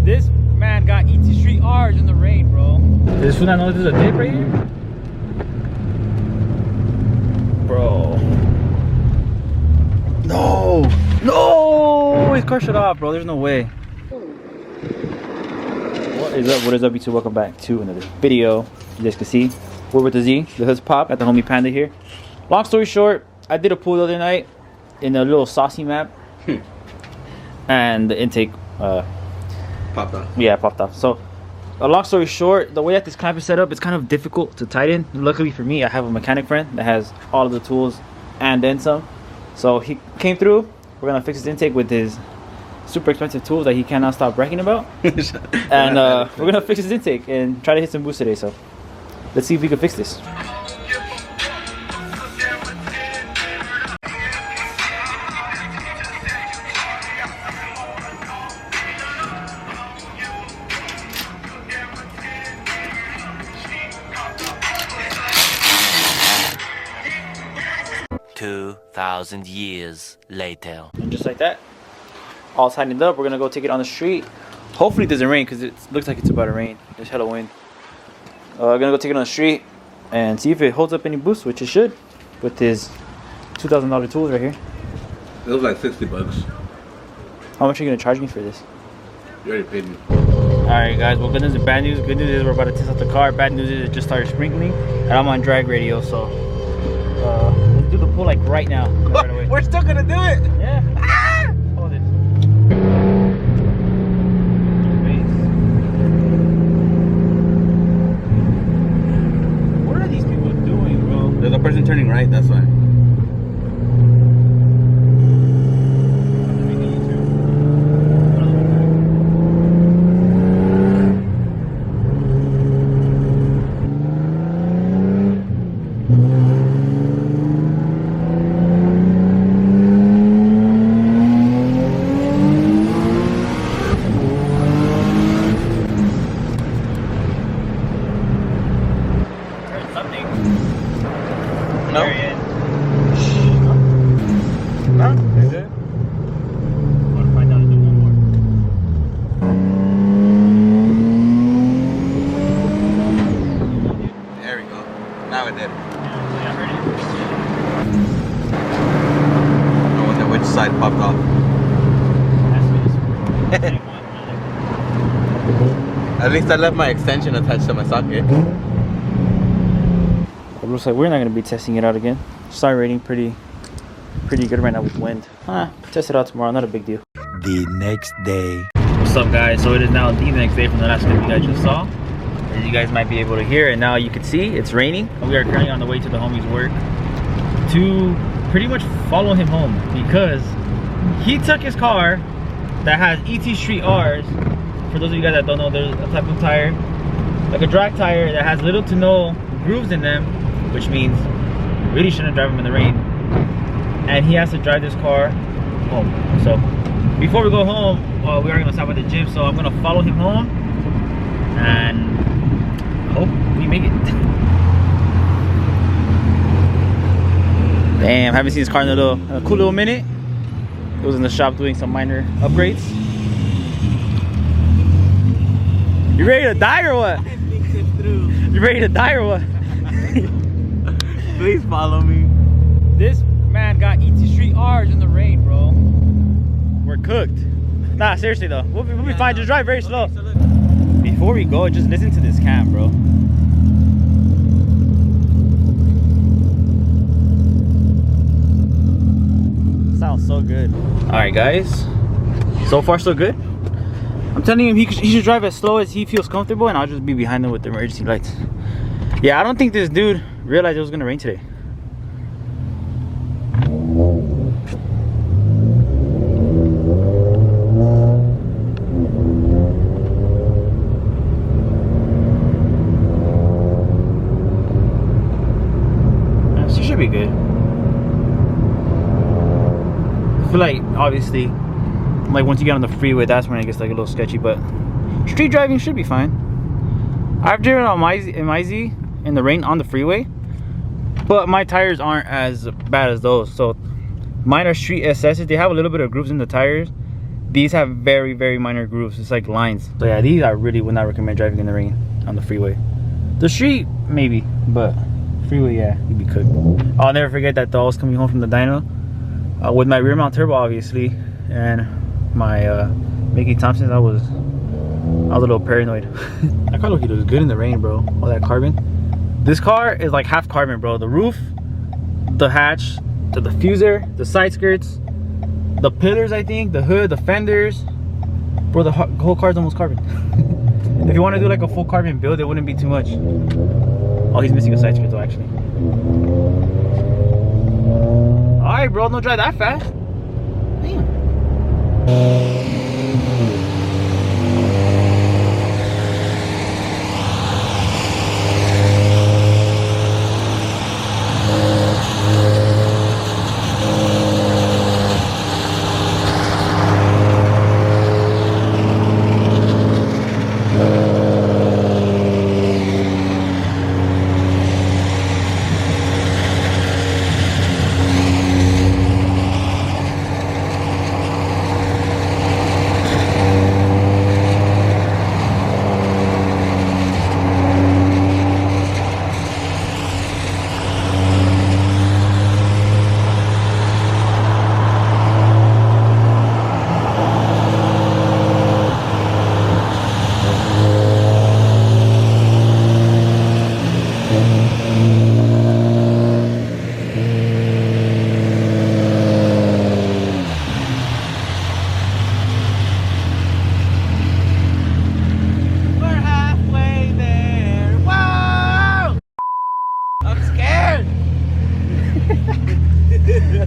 This man got ET Street R's in the rain, bro. This fool not know there's a dip right here? Bro. No! No! His car shut off, bro. There's no way. What is up? What is up, YouTube? Welcome back to another video. You guys can see we're with the Z. The hood's pop. Got the homie Panda here. Long story short, I did a pool the other night in a little saucy map. And the intake popped off. Yeah, popped off. So a long story short, the way that this clamp is set up, it's kind of difficult to tighten. Luckily for me, I have a mechanic friend that has all of the tools and then some. So he came through. We're gonna fix his intake with his super expensive tools that he cannot stop bragging about. And we're gonna fix his intake and try to hit some boost today. So let's see if we can fix this. $2,000 years later. And just like that, all tightened up. We're gonna go take it on the street. Hopefully it doesn't rain because it looks like it's about to rain. There's hella wind. We're gonna go take it on the street and see if it holds up any boost, which it should, with his $2,000 tools right here. It was like 60 bucks. How much are you gonna charge me for this? You already paid me. Alright guys, well, good news and bad news. Good news is we're about to test out the car. Bad news is it just started sprinkling and I'm on drag radio, so let's do the pull like right now. Right away. We're still gonna do it! Yeah. Ah! Hold it. What are these people doing, bro? There's a person turning right, that's why. No? No? Is it? I want to find out if there's one more. There we go. Now it did. Yeah, I heard I wonder which side popped off. it. At least I left my extension attached to my socket. It looks like we're not going to be testing it out again. Star rating pretty good right now with wind. Test it out tomorrow, not a big deal. The next day. What's up guys? So it is now the next day from the last clip you guys just saw. As you guys might be able to hear, and now you can see it's raining. We are currently on the way to the homie's work to pretty much follow him home because he took his car that has ET Street R's. For those of you guys that don't know, there's a type of tire, like a drag tire that has little to no grooves in them, which means you really shouldn't drive them in the rain. And he has to drive this car home. So before we go home, we are gonna stop at the gym, so I'm gonna follow him home and hope we make it. Damn, haven't seen this car in a cool little minute. It was in the shop doing some minor upgrades. You ready to die or what? You ready to die or what? Please follow me. This man got ET Street R's in the rain, bro. We're cooked. Nah, seriously though. We'll be fine. Just drive very slow. Before we go, just listen to this cam, bro. Sounds so good. Alright guys. So far so good. I'm telling him he should drive as slow as he feels comfortable and I'll just be behind him with the emergency lights. Yeah, I don't think this dude realized it was gonna rain today. She should be good. I feel like obviously, like once you get on the freeway, that's when it gets like a little sketchy, but street driving should be fine. I've driven on my Z in the rain on the freeway, but my tires aren't as bad as those. So mine are street SS's. They have a little bit of grooves in the tires, These have very, very minor grooves. It's like lines. So yeah, these I really would not recommend driving in the rain on the freeway. The street, maybe, but freeway, yeah, you'd be cooked. I'll never forget that though. I was coming home from the dyno with my rear mount turbo, obviously, and my Mickey Thompson's. I was a little paranoid. That car looks good in the rain, bro. All that carbon. This car is like half carbon, bro. The roof, the hatch, the diffuser, the side skirts, the pillars, I think, the hood, the fenders. Bro, the whole car's almost carbon. If you want to do like a full carbon build, it wouldn't be too much. Oh, he's missing a side skirt though, actually. Alright, bro, don't drive that fast. Damn.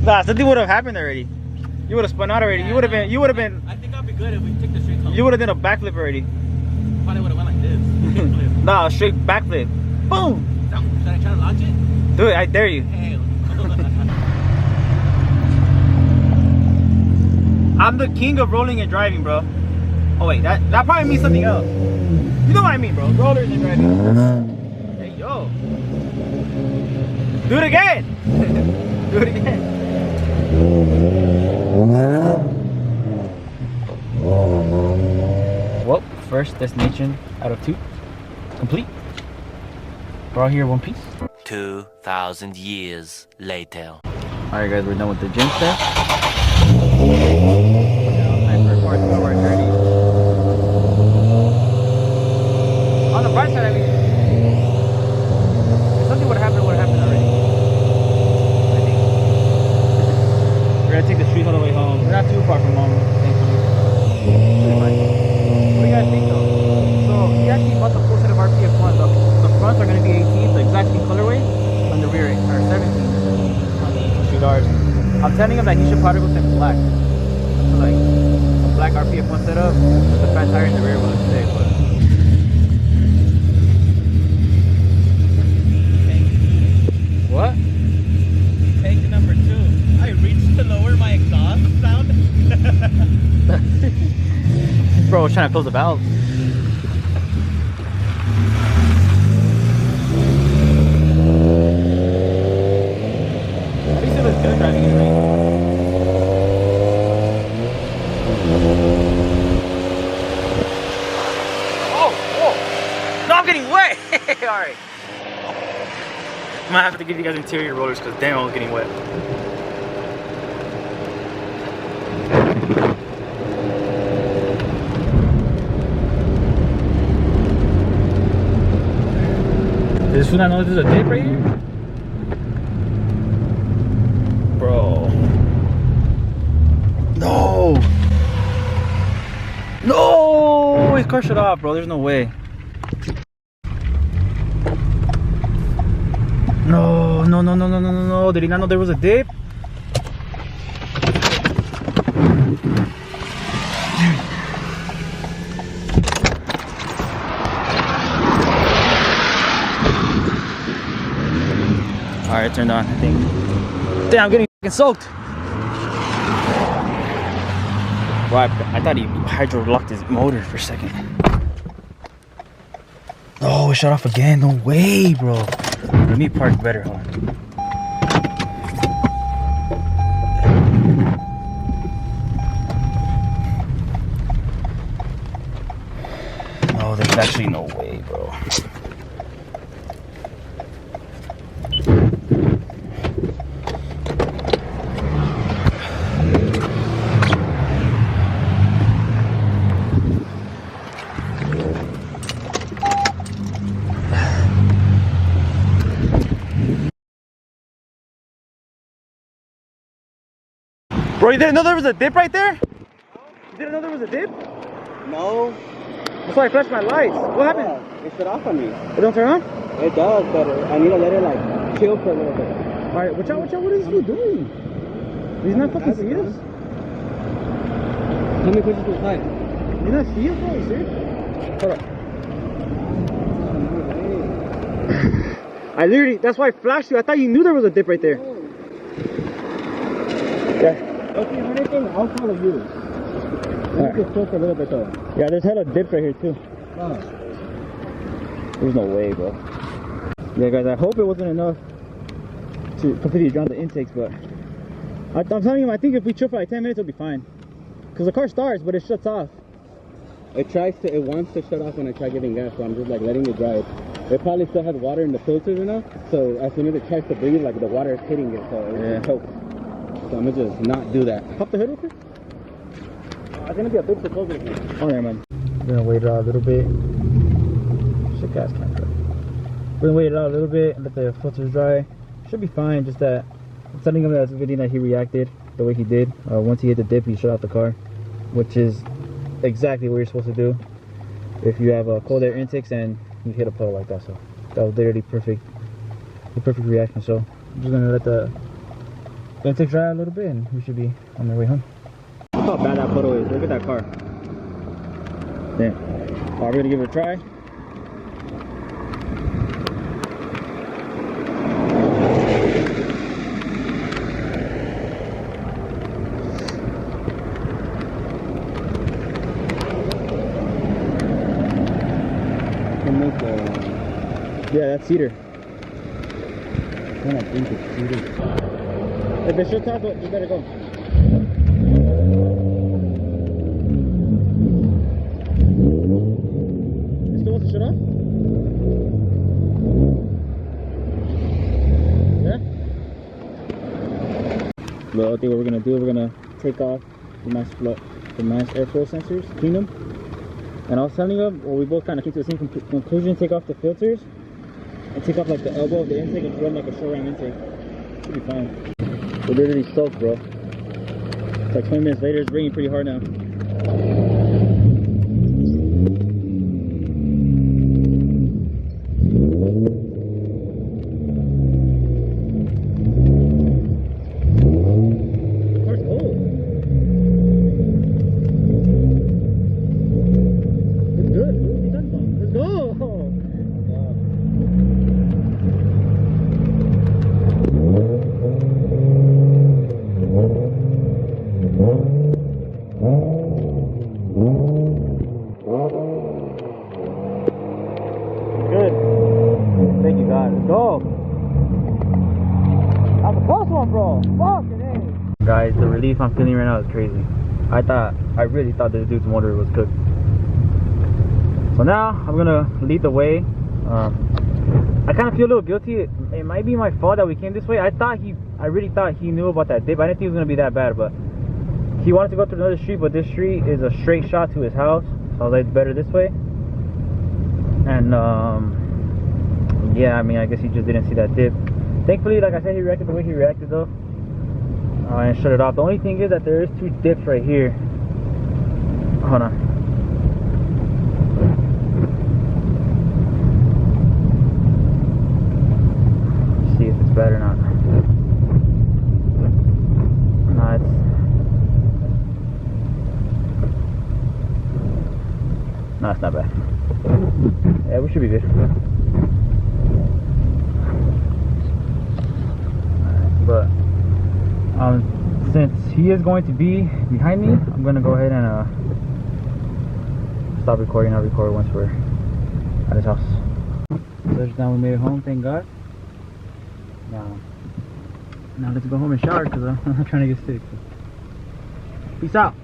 Nah, something would have happened already. You would have spun out already. Yeah, you would have been. I think I'd be good if we took the straight home. You would have done a backflip already. Probably would have went like this. Nah, straight backflip. Boom. Should I try to launch it? Do it. I dare you. Hell. I'm the king of rolling and driving, bro. Oh wait, that probably means something else. You know what I mean, bro? Rollers and driving. Hey yo. Do it again. Do it again. Well, first destination out of 2 complete. We're all here in one piece. 2,000 years later. Alright guys, we're done with the gym stuff. On the bright side, I mean, if something would have happened already. I think. We're gonna take the streets all the way home. We're not too far from home, thankfully. Should be fine. What do you guys think though? So, he actually bought the full set of RPF ones. The fronts are gonna be 18, the exact same colorway. On the rear are 17 on the 18 street R's. I'm telling him that he should probably go to black. So like a black RPF one setup with the fat tire in the rear will look sick, but what? Take number 2. I reached to lower my exhaust sound. Bro, I was trying to close the valve. At least it was good driving in the rain. Oh, whoa. No, I'm getting wet. Alright. I'm gonna have to give you guys interior rollers because damn, I was getting wet. Does this fool not know there's a dip right here? Bro. No! No! His car shut off, bro. There's no way. No, no, no, no, no, no, no, no. Did he not know there was a dip? Alright, turned on, I think. Damn, I'm getting fucking soaked. Bro, I thought he hydro-locked his motor for a second. Oh, it shut off again. No way, bro. Let me park better. Hold on. there's actually no way, bro. Bro, you didn't know there was a dip right there? You didn't know there was a dip? No. That's why I flashed my lights. What happened? Yeah, it shut off on me. It don't turn on? It does, but I need to let it like chill for a little bit. Alright, watch out, watch out. What is this fool doing? He's not fucking see us. Let me push it to the side. You not see us, bro? You serious? Hold up. I literally, that's why I flashed you. I thought you knew there was a dip right there. Yeah. Okay, if anything, I'll follow you. Let me just chill for a little bit though. Yeah, there's hella dips right here too. Oh. There's no way, bro. Yeah, guys, I hope it wasn't enough to completely drown the intakes, but I'm telling you, I think if we chill for like 10 minutes, it'll be fine. Because the car starts, but it shuts off. It wants to shut off when I try giving gas, so I'm just like letting it dry. It probably still has water in the filters right now, so as soon as it tries to breathe, like the water is hitting it, so it chokes. So I'm gonna just not do that. Pop the hood real quick. It's gonna be a big proposal again. Oh, yeah, man. We're gonna wait it out a little bit. Shit, gas can't dry. We're gonna wait it out a little bit and let the filters dry. Should be fine, just that I'm telling him that's video that he reacted the way he did. Once he hit the dip, he shut off the car, which is exactly what you're supposed to do if you have cold air intakes and you hit a puddle like that. So that was literally perfect, the perfect reaction. So I'm just gonna let the intakes dry a little bit and we should be on our way home. Look how bad that puddle is. Look at that car. Yeah. Alright, we're gonna give it a try. Yeah, that's cedar. I don't think it's cedar. If it shuts off, you better go. It still wants to shut off? Yeah? Well, I think what we're gonna do, we're gonna take off the mass airflow sensors, clean them. And I was telling them, well, we both kind of came to the same conclusion, take off the filters and take off like the elbow of the intake and run like a short round intake. Should be fine. We're literally soaked, bro. It's like 20 minutes later, it's raining pretty hard now. Good. Thank you, God. Let's go. That was a close one, bro. Fucking A. Guys, the relief I'm feeling right now is crazy. I really thought this dude's motor was cooked. So now I'm gonna lead the way. I kind of feel a little guilty. It might be my fault that we came this way. I really thought he knew about that dip. I didn't think it was gonna be that bad, but he wanted to go through another street, but this street is a straight shot to his house. So I was like, it's better this way. And yeah, I mean, I guess he just didn't see that dip. Thankfully, like I said, he reacted the way he reacted though, and shut it off. The only thing is that there is 2 dips right here. Hold on. Let's see if it's bad or not. No, it's not bad. Yeah, we should be good. But since he is going to be behind me, I'm gonna go ahead and stop recording. I'll record once we're at his house. So just now we made it home, thank God. Now let's go home and shower because I'm not trying to get sick. Peace out.